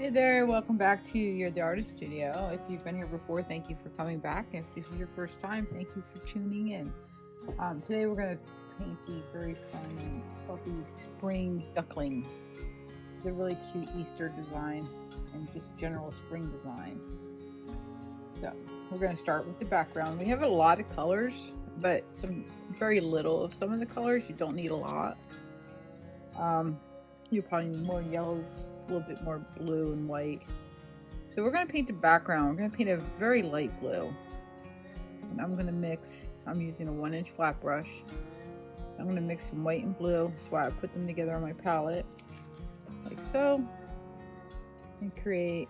Hey there, welcome back to You're the Artist Studio. If you've been here before, thank you for coming back. If this is your first time, thank you for tuning in. Today we're going to paint the very fun and fluffy Spring Duckling. It's a really cute Easter design and just general spring design. So we're going to start with the background. We have a lot of colors, but very little of some of the colors. You don't need a lot. You probably need more yellows, a little bit more blue and white. So we're going to paint the background. We're going to paint a very light blue. And I'm going to mix, I'm using a 1-inch flat brush. I'm going to mix some white and blue. That's why I put them together on my palette. Like so. And create,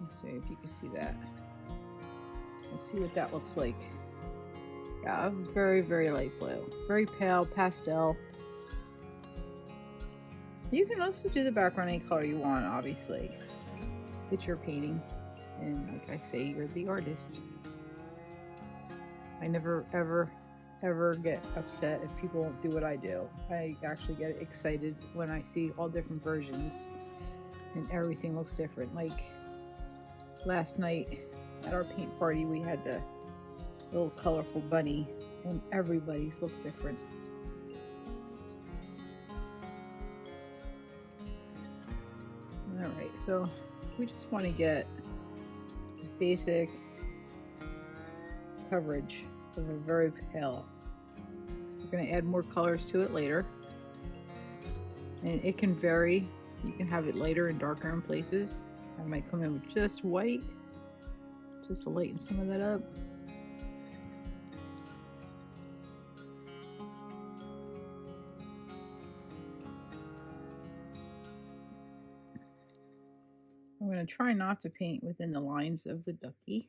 let's see if you can see that. Let's see what that looks like. Yeah, very, very light blue. Very pale pastel. You can also do the background any color you want, obviously. It's your painting. And like I say, you're the artist. I never, ever get upset if people don't do what I do. I actually get excited when I see all different versions and everything looks different. Like last night at our paint party, we had the little colorful bunny and everybody's looked different. Alright, so we just want to get basic coverage of a very pale. We're going to add more colors to it later. And it can vary. You can have it lighter and darker in places. I might come in with just white, just to lighten some of that up. I'm going to try not to paint within the lines of the ducky.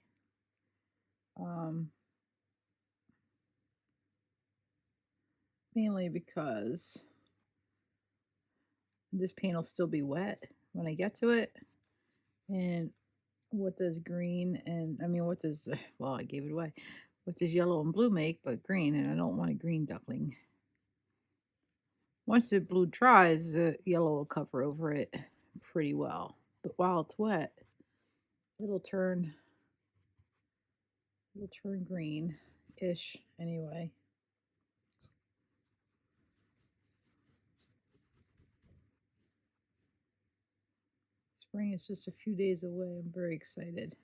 Mainly because this paint will still be wet when I get to it. And what does green and, what does, well, I gave it away. What does yellow and blue make but green? And I don't want a green duckling. Once the blue dries, the yellow will cover over it pretty well. But while it's wet, it'll turn green-ish anyway. Spring is just a few days away. I'm very excited.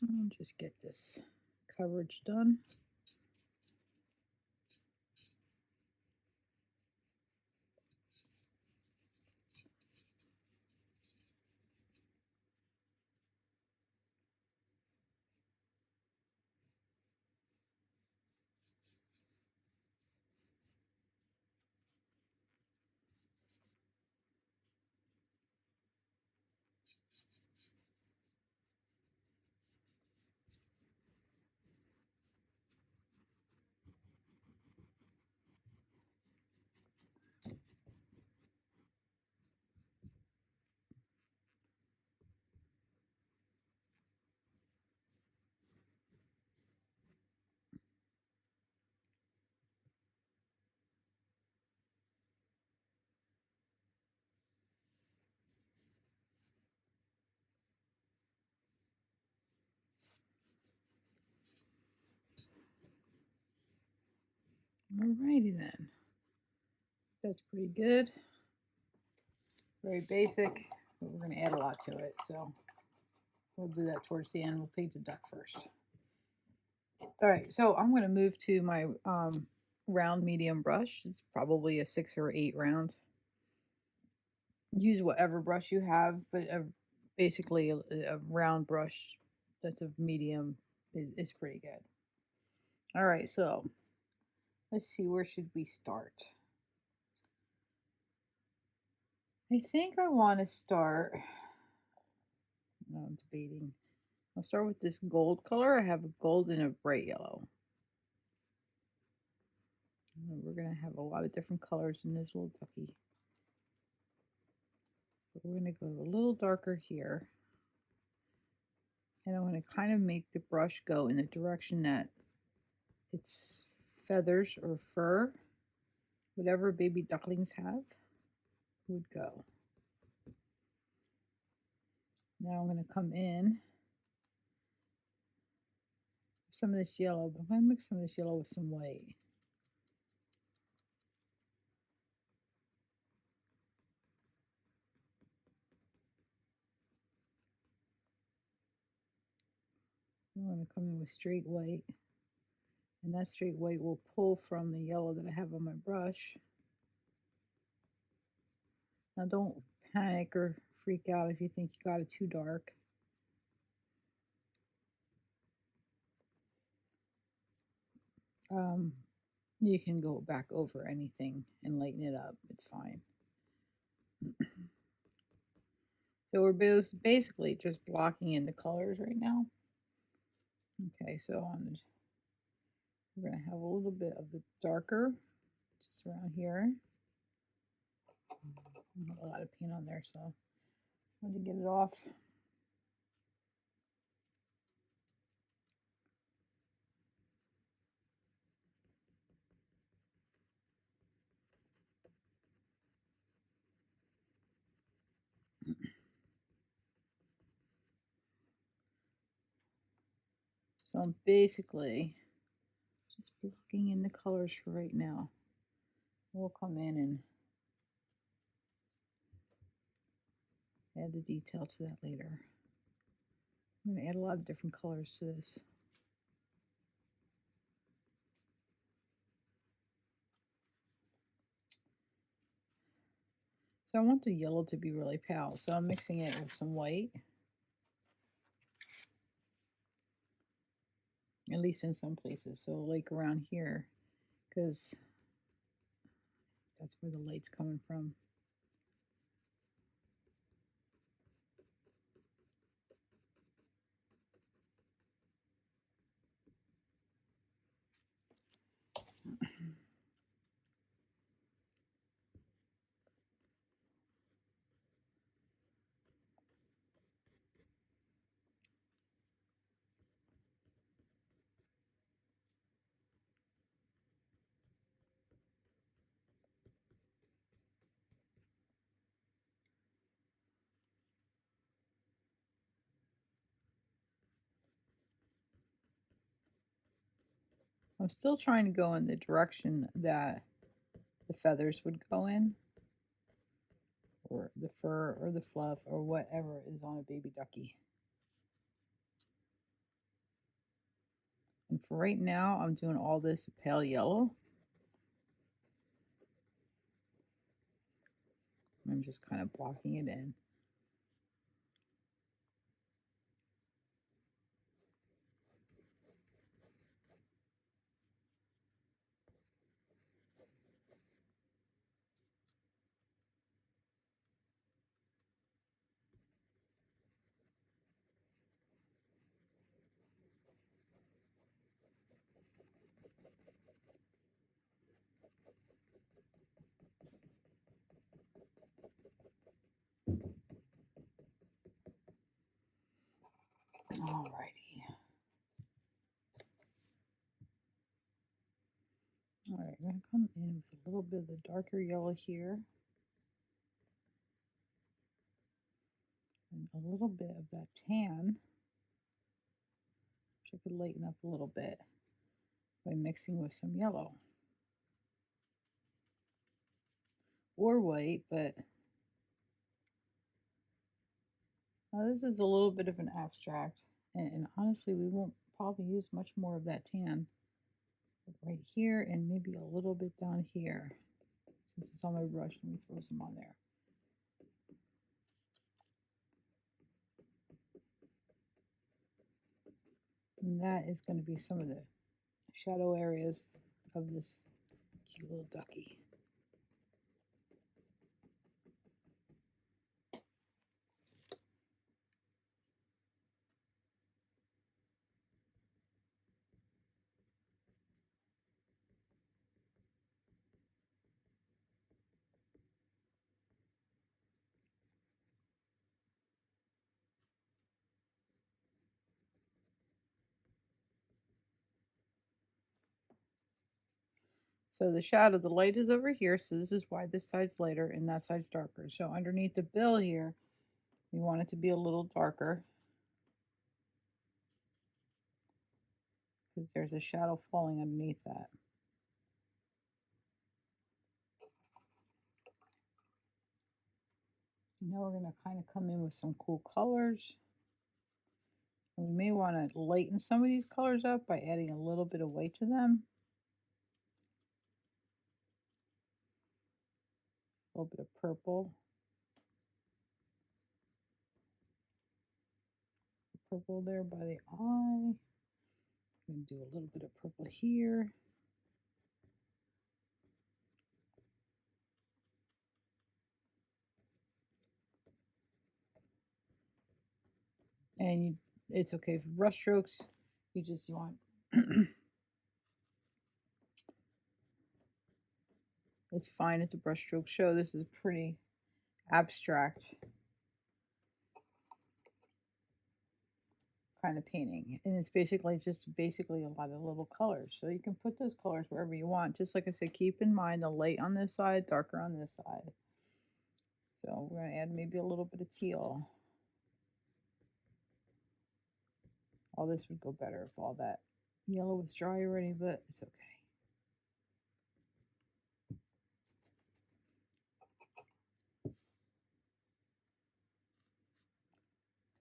I'll just get this coverage done. Alrighty then. That's pretty good. Very basic, but we're going to add a lot to it, so we'll do that towards the end. We'll paint the duck first. Alright, so I'm going to move to my round medium brush. It's probably a 6 or 8 round. Use whatever brush you have, but basically a round brush that's a medium is pretty good. Alright, so let's see, where should we start? I think I want to start, I'm debating. I'll start with this gold color. I have a gold and a bright yellow. And we're going to have a lot of different colors in this little ducky. But we're going to go a little darker here. And I'm going to kind of make the brush go in the direction that its feathers or fur, whatever baby ducklings have, would go. Now I'm going to come in with some of this yellow, but I'm going to mix some of this yellow with some white. I'm going to come in with straight white, and that straight white will pull from the yellow that I have on my brush. Now don't panic or freak out if you think you got it too dark. You can go back over anything and lighten it up. It's fine. So we're basically just blocking in the colors right now. Okay, so we're going to have a little bit of the darker just around here. A lot of paint on there, so I want to get it off. So I'm basically just blocking in the colors for right now. We'll come in and add the detail to that later. I'm going to add a lot of different colors to this. So I want the yellow to be really pale, so I'm mixing it with some white. At least in some places, so like around here, because that's where the light's coming from. I'm still trying to go in the direction that the feathers would go in, or the fur, or the fluff, or whatever is on a baby ducky. And for right now, I'm doing all this pale yellow. I'm just kind of blocking it in. Alrighty. Alright, I'm going to come in with a little bit of the darker yellow here. And a little bit of that tan, which I could lighten up a little bit by mixing with some yellow. Or white, but now this is a little bit of an abstract. And honestly, we won't probably use much more of that tan. Right here and maybe a little bit down here. Since it's on my brush, let me throw some on there. And that is going to be some of the shadow areas of this cute little ducky. So the shadow, the light is over here, so this is why this side's lighter and that side's darker. So underneath the bill here, we want it to be a little darker because there's a shadow falling underneath that. Now we're going to kind of come in with some cool colors. And we may want to lighten some of these colors up by adding a little bit of white to them. A little bit of purple. Purple there by the eye. I'm going to do a little bit of purple here. And it's okay for brush strokes. You want it's fine if the brush strokes show. This is pretty abstract kind of painting, and it's basically a lot of little colors, so you can put those colors wherever you want. Just like I said, keep in mind the light on this side, darker on this side. So we're going to add maybe a little bit of teal. All this would go better if all that yellow was dry already, but it's okay.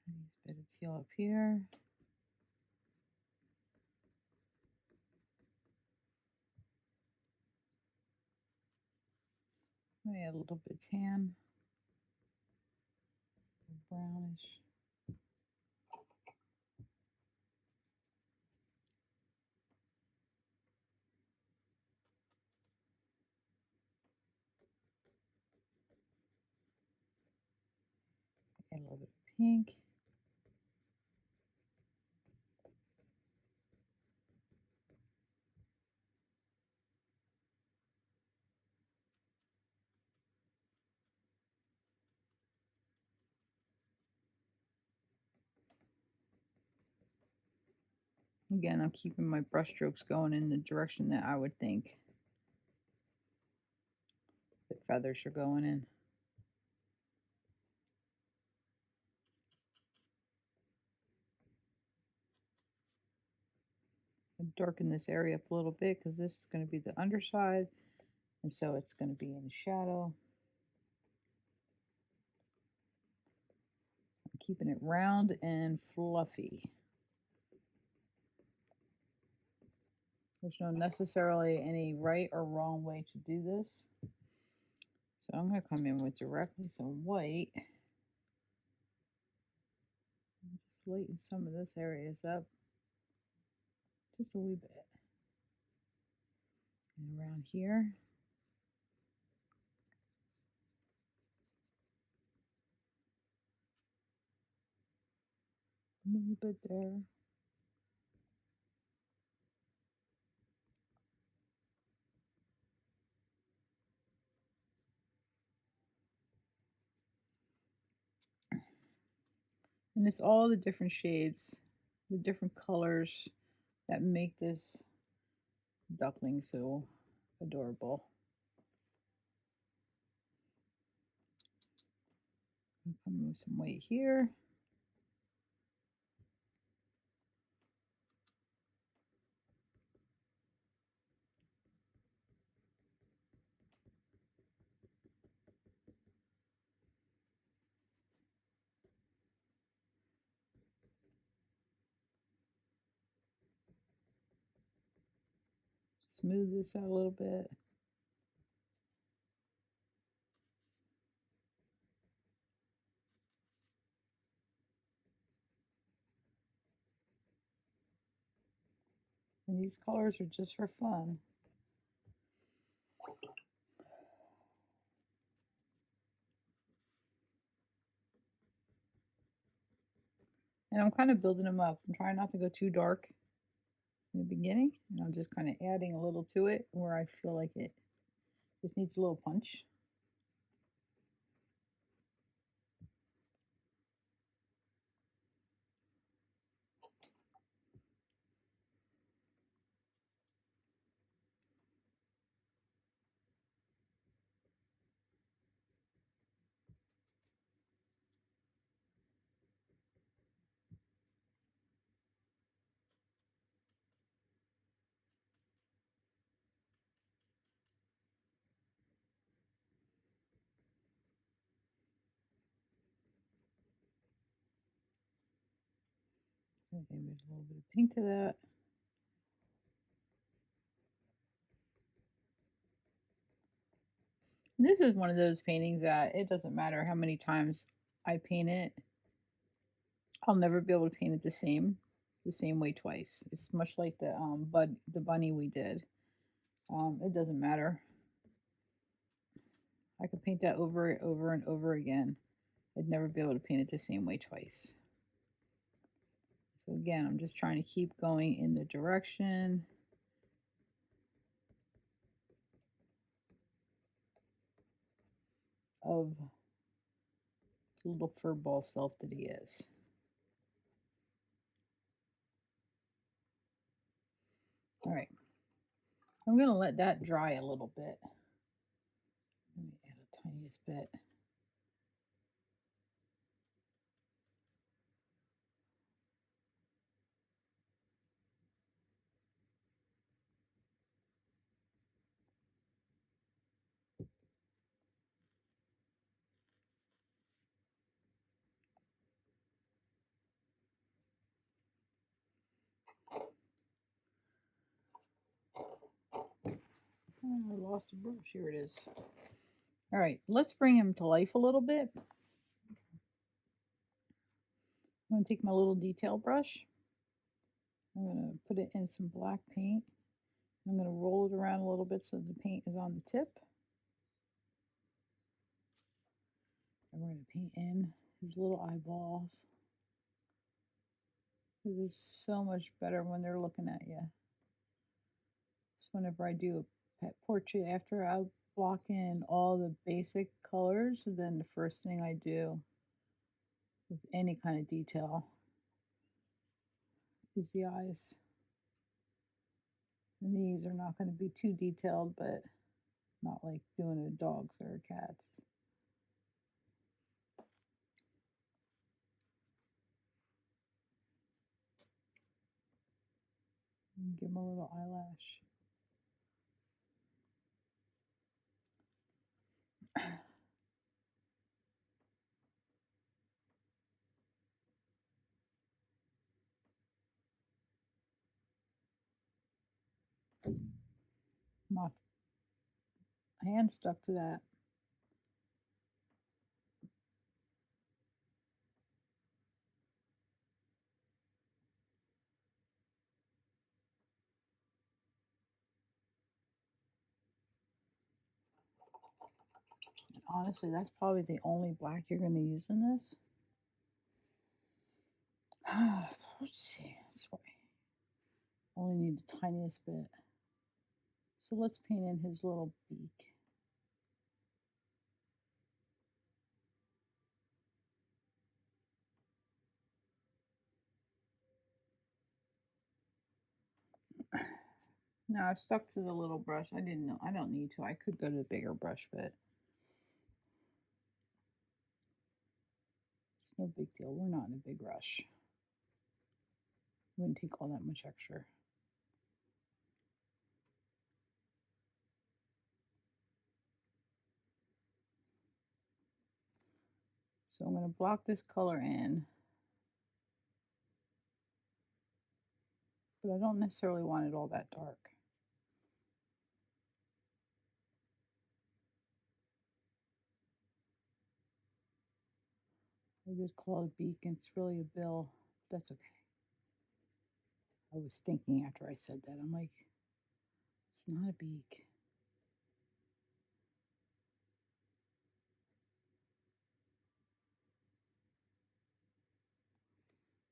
Nice bit of teal up here. I'm going to add a little bit of tan, brownish. Add a little bit of pink. Again, I'm keeping my brush strokes going in the direction that I would think the feathers are going in. Darken this area up a little bit because this is going to be the underside, and so it's going to be in the shadow. I'm keeping it round and fluffy. There's no necessarily any right or wrong way to do this. So I'm going to come in with directly some white. Just lighten some of this areas up just a wee bit. And around here. A little bit there. And it's all the different shades, the different colors that make this duckling so adorable. I'm coming with some white here. Smooth this out a little bit. And these colors are just for fun. And I'm kind of building them up. I'm trying not to go too dark in the beginning. And I'm just kind of adding a little to it where I feel like it just needs a little punch. Add a little bit of pink to that. This is one of those paintings that it doesn't matter how many times I paint it, I'll never be able to paint it the same way twice. It's much like the bunny we did. It doesn't matter. I could paint that over and over again. I'd never be able to paint it the same way twice. So again, I'm just trying to keep going in the direction of the little furball self that he is. All right, I'm gonna let that dry a little bit. Let me add a tiniest bit. Oh, I lost a brush. Here it is. All right, let's bring him to life a little bit. I'm going to take my little detail brush. I'm going to put it in some black paint. I'm going to roll it around a little bit so the paint is on the tip. And we're going to paint in his little eyeballs. It is so much better when they're looking at you. So whenever I do a pet portrait, after I block in all the basic colors, then the first thing I do with any kind of detail is the eyes. And these are not going to be too detailed, but not like doing a dog's or a cat's. And give him a little eyelash. My hand stuck to that. Honestly, that's probably the only black you're going to use in this. Let's see. That's why I only need the tiniest bit. So let's paint in his little beak. Now I've stuck to the little brush. I didn't know. I don't need to. I could go to the bigger brush, but it's no big deal. We're not in a big rush. Wouldn't take all that much extra. So I'm going to block this color in, but I don't necessarily want it all that dark. I did call it a beak, and it's really a bill. That's okay. I was thinking after I said that, I'm like, it's not a beak.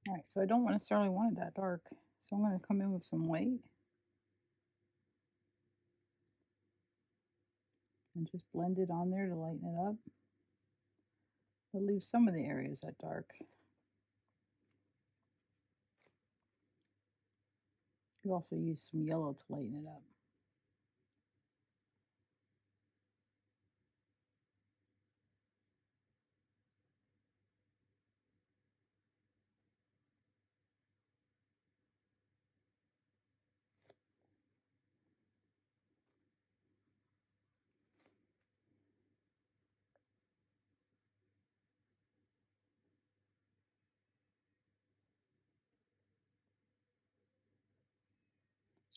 All right, so I don't necessarily want it that dark. So I'm going to come in with some white and just blend it on there to lighten it up. But leave some of the areas that dark. You could also use some yellow to lighten it up.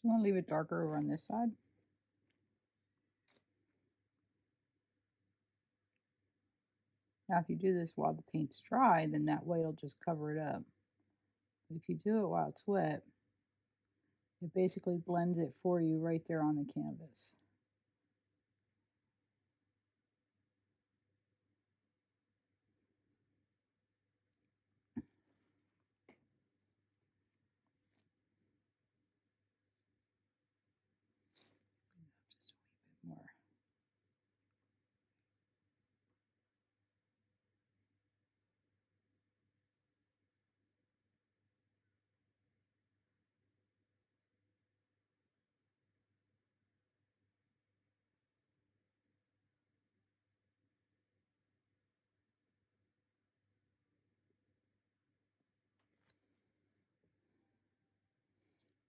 So I'm going to leave it darker over on this side. Now if you do this while the paint's dry, then that way it'll just cover it up. If you do it while it's wet, it basically blends it for you right there on the canvas. Just a wee bit more.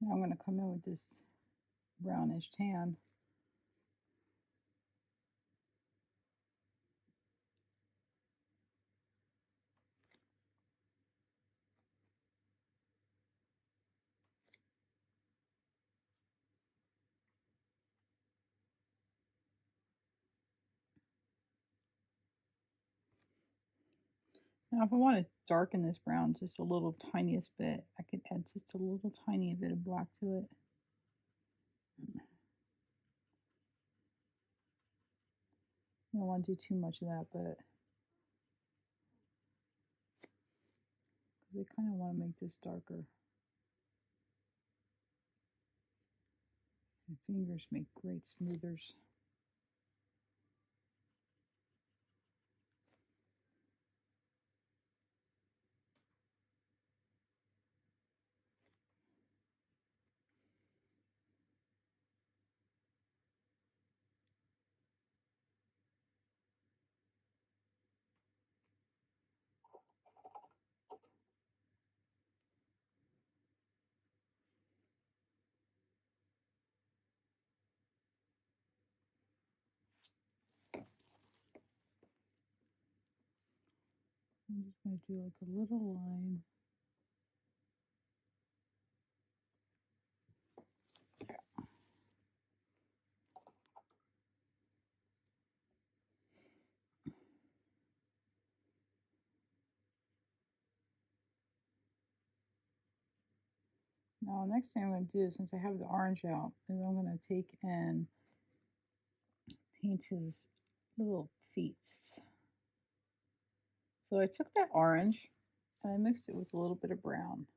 Now I'm going to come in with this brownish tan. Now if I want to darken this brown just a little tiniest bit, I could add just a little tiny bit of black to it. You don't want to do too much of that, but because I kind of want to make this darker. My fingers make great smoothers. I'm just going to do like a little line. Now, next thing I'm going to do, since I have the orange out, is I'm going to take and paint his little feet. So I took that orange and I mixed it with a little bit of brown.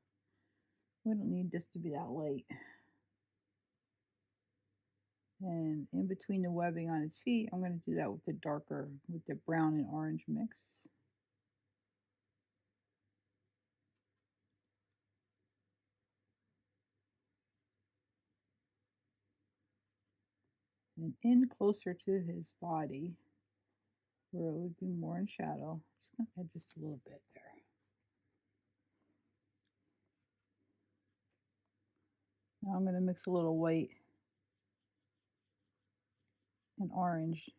We don't need this to be that light. And in between the webbing on his feet, I'm going to do that with the darker, with the brown and orange mix. And in closer to his body, where it would be more in shadow, just going to add just a little bit there. Now I'm going to mix a little white and orange,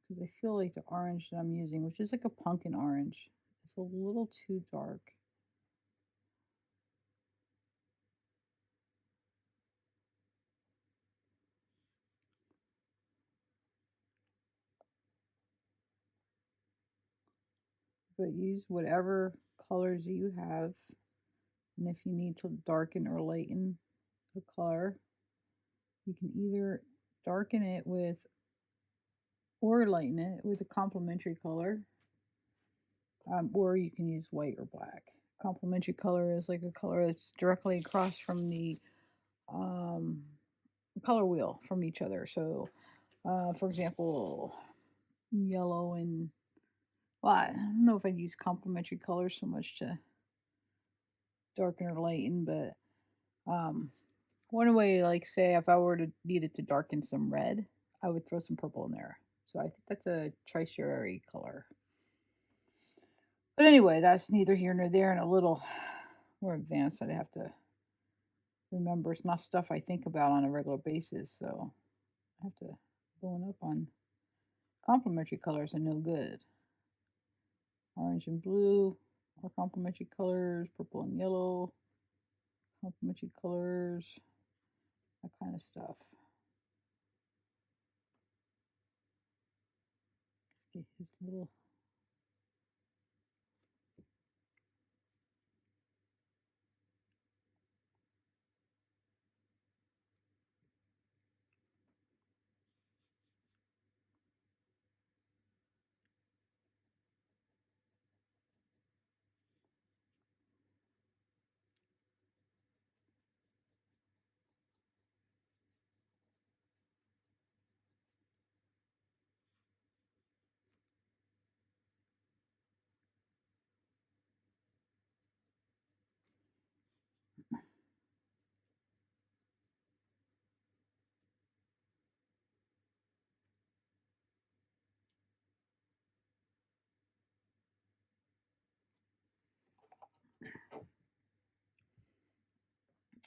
because I feel like the orange that I'm using, which is like a pumpkin orange, is a little too dark. But use whatever colors you have, and if you need to darken or lighten the color, you can either darken it with or lighten it with a complementary color, or you can use white or black. Complementary color is like a color that's directly across from the color wheel from each other. So, for example, yellow and, well, I don't know if I'd use complementary colors so much to darken or lighten, but one way, like say if I were to needed to darken some red, I would throw some purple in there. So I think that's a tertiary color. But anyway, that's neither here nor there, and a little more advanced. I'd have to remember. It's not stuff I think about on a regular basis, so I have to bone up on complementary colors are no good. Orange and blue are complementary colors. Purple and yellow, complementary colors. that kind of stuff. Let's get his little.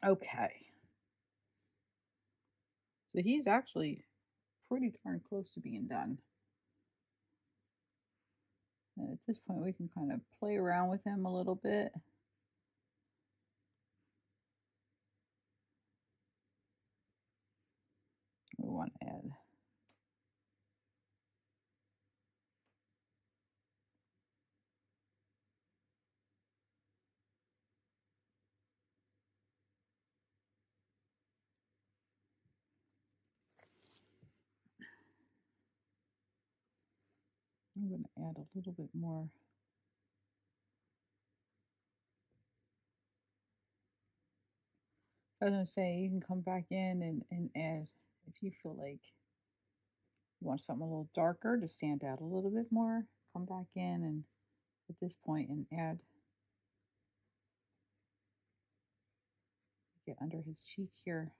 Okay. So he's actually pretty darn close to being done. And at this point, we can kind of play around with him a little bit. We want to add I'm going to add a little bit more. I was going to say, you can come back in and add, if you feel like you want something a little darker to stand out a little bit more, come back in and at this point and add, get under his cheek here.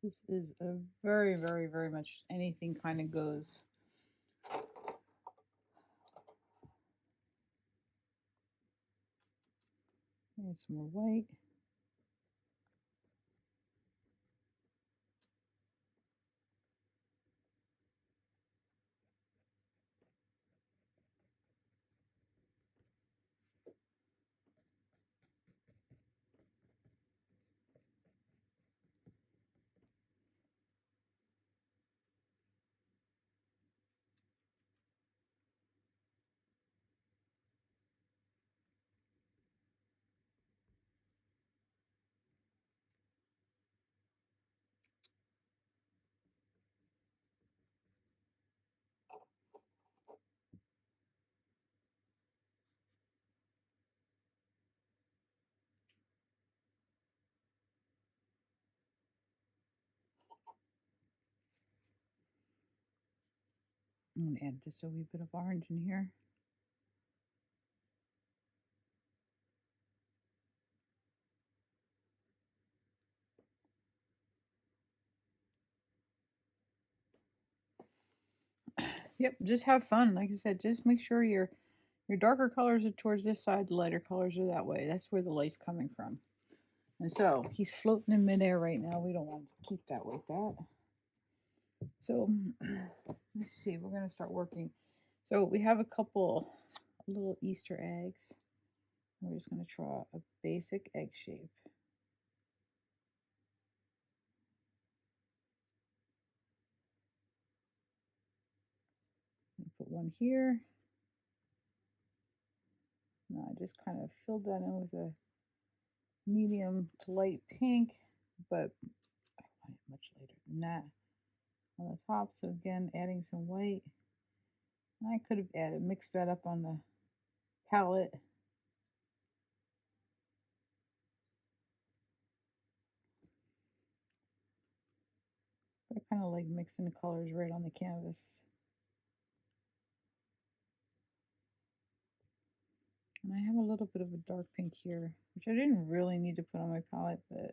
This is a very, very, very much anything kind of goes. Add some more white. I'm going to add just a wee bit of orange in here. Yep, just have fun. Like I said, just make sure your darker colors are towards this side, the lighter colors are that way. That's where the light's coming from. And so he's floating in midair right now. We don't want to keep that like that. So let's see, we're going to start working. So we have a couple little Easter eggs. We're just going to draw a basic egg shape. Put one here. Now I just kind of filled that in with a medium to light pink, but I want it much lighter than that on the top. So again, adding some white. I could have added, mixed that up on the palette. I kind of like mixing the colors right on the canvas. And I have a little bit of a dark pink here, which I didn't really need to put on my palette, but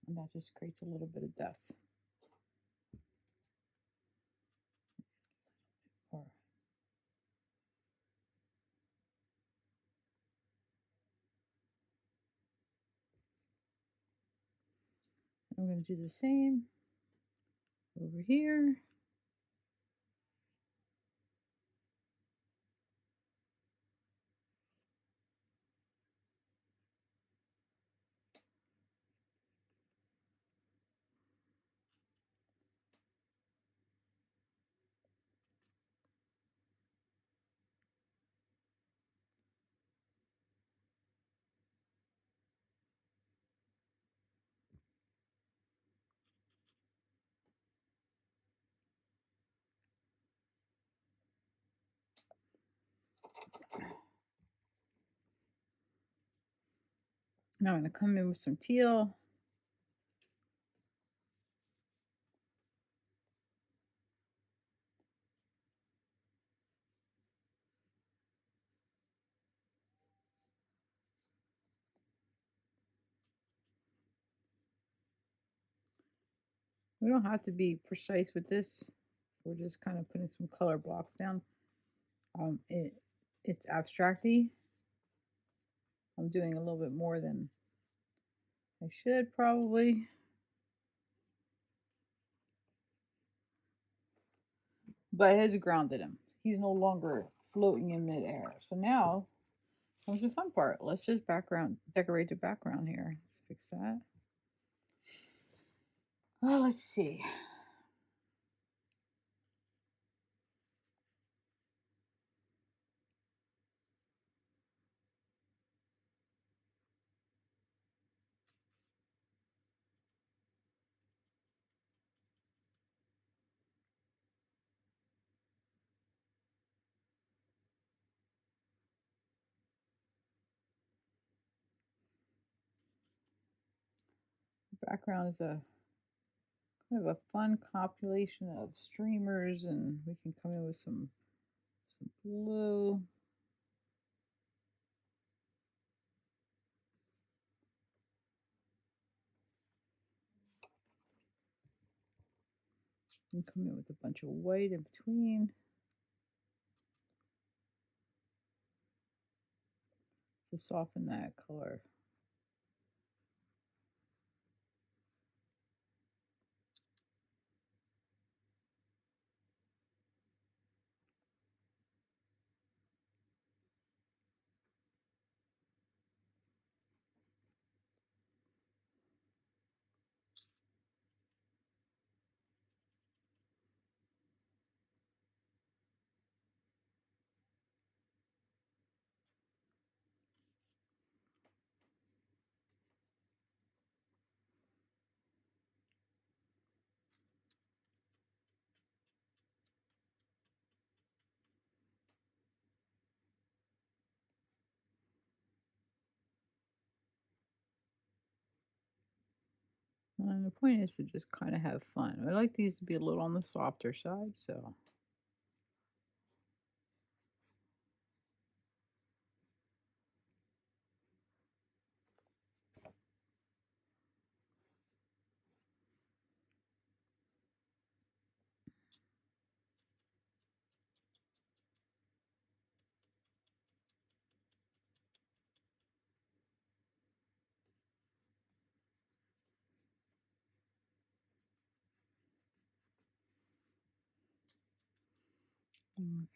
that just creates a little bit of depth. Or I'm going to do the same over here. Now I'm going to come in with some teal. We don't have to be precise with this. We're just kind of putting some color blocks down. It's abstracty. I'm doing a little bit more than I should probably. But it has grounded him. He's no longer floating in midair. So now comes the fun part. Let's just decorate the background here. Let's fix that. Oh, let's see. The background is a kind of a fun compilation of streamers, and we can come in with some blue. And come in with a bunch of white in between to soften that color. And the point is to just kind of have fun. I like these to be a little on the softer side, so.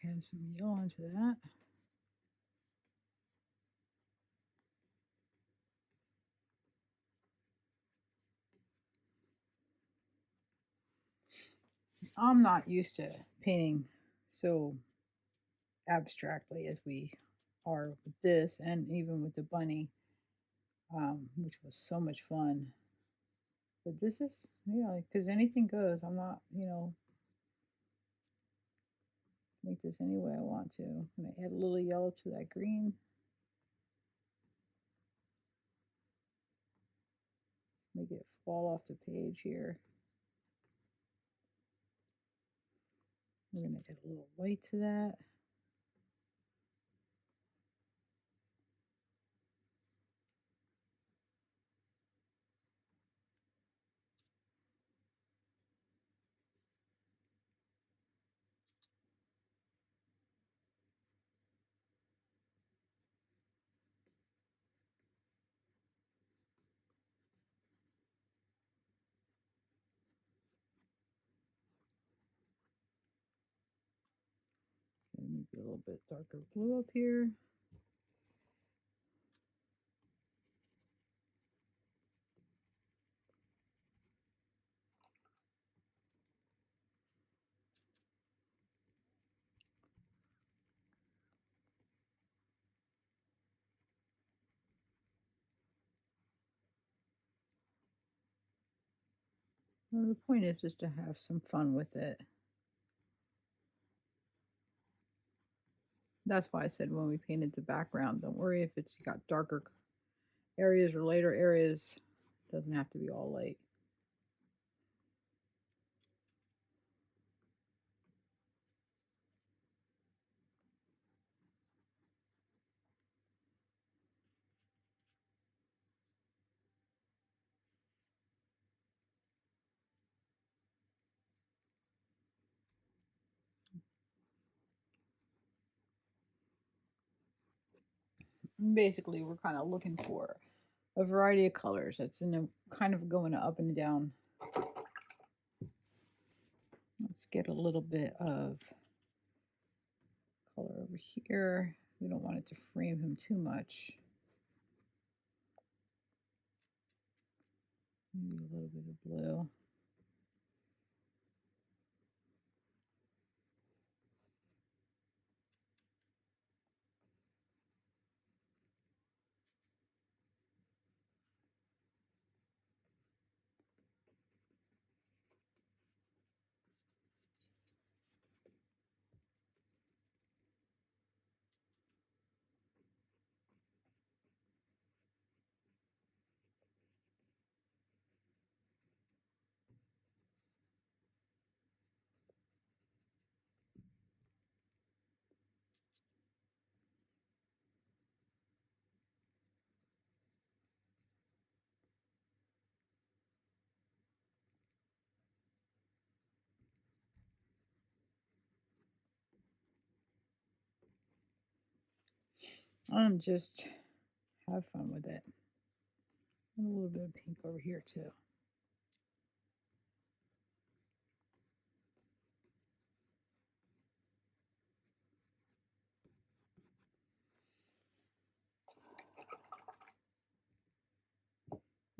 Add some yellow into that. I'm not used to painting so abstractly as we are with this, and even with the bunny, which was so much fun. But this is, because anything goes. I'm not, make this any way I want to. I'm going to add a little yellow to that green. Make it fall off the page here. We're going to add a little white to that. Maybe a little bit darker blue up here. Well, the point is just to have some fun with it. That's why I said when we painted the background, don't worry if it's got darker areas or lighter areas. It doesn't have to be all light. Basically, we're kind of looking for a variety of colors. It's in a kind of going up and down. Let's get a little bit of color over here. We don't want it to frame him too much. Maybe a little bit of blue. Just have fun with it. And a little bit of pink over here too.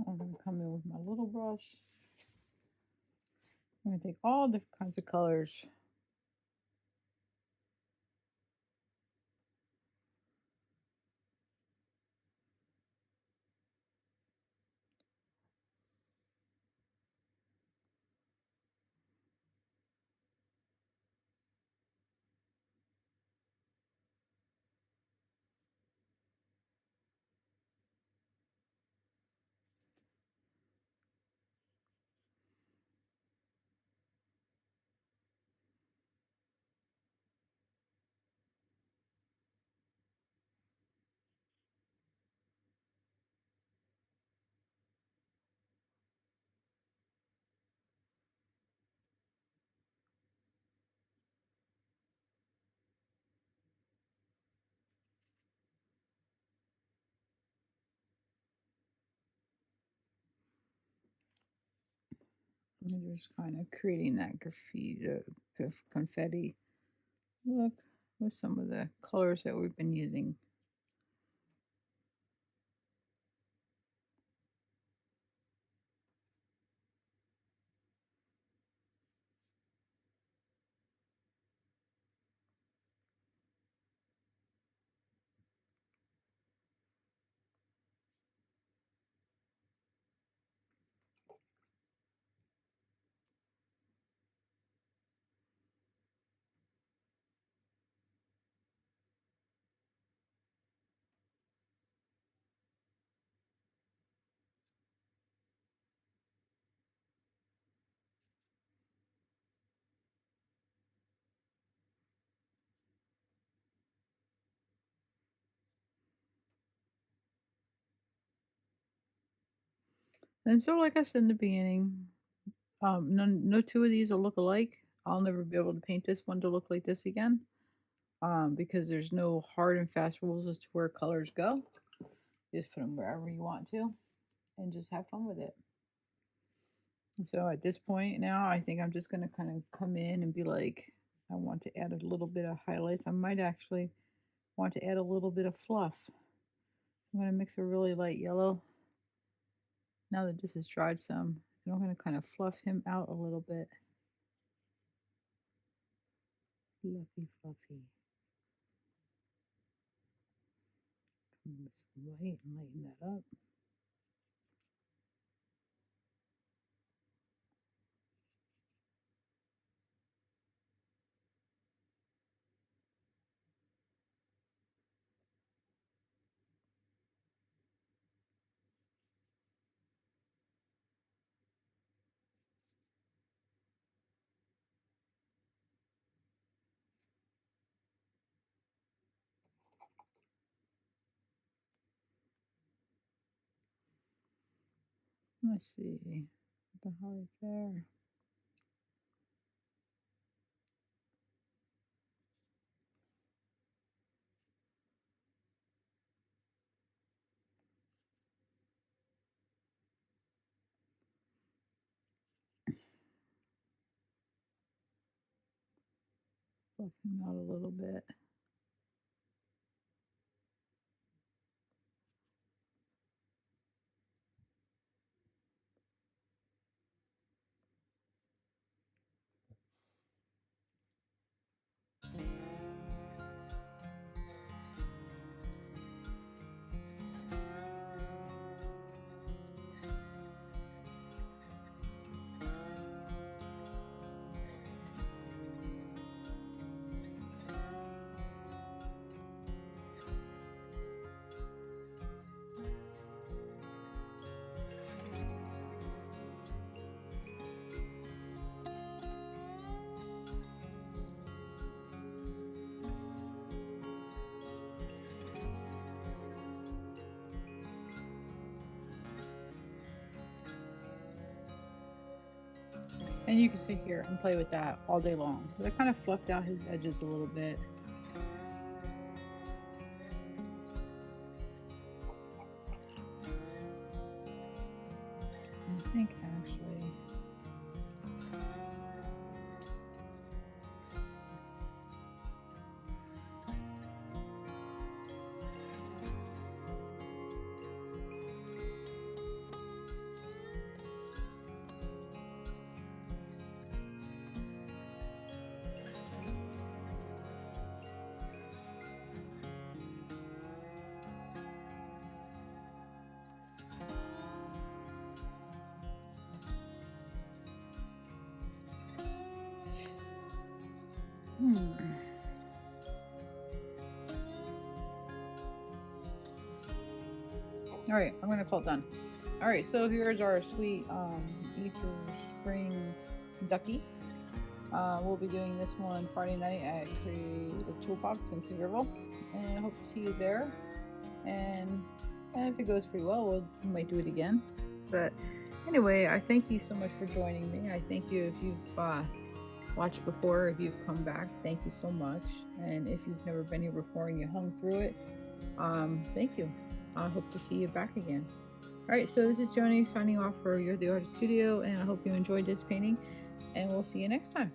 I'm going to come in with my little brush. I'm going to take all different kinds of colors. I'm just kind of creating that graffiti, confetti look with some of the colors that we've been using. And so, like I said in the beginning, no two of these will look alike. I'll never be able to paint this one to look like this again, because there's no hard and fast rules as to where colors go. You just put them wherever you want to, and just have fun with it. And so at this point now, I think I'm just gonna kind of come in and be like, I want to add a little bit of highlights. I might actually want to add a little bit of fluff. So I'm going to mix a really light yellow. Now that this has dried some, I'm going to kind of fluff him out a little bit. Fluffy, fluffy. Come with some white and lighten that up. Let's see. The highlight there. Fluff him out a little bit. And you can sit here and play with that all day long. But I kind of fluffed out his edges a little bit. I think actually All right, I'm gonna call it done. All right, so here's our sweet Easter spring ducky. We'll be doing this one Friday night at Creative Toolbox in Sevierville, and I hope to see you there. And if it goes pretty well, we might do it again. But anyway, I thank you so much for joining me. I thank you if you've watched before, if you've come back, thank you so much. And if you've never been here before and you hung through it, thank you. I hope to see you back again. All right, so this is Joni signing off for You're the Artist Studio, and I hope you enjoyed this painting, and we'll see you next time.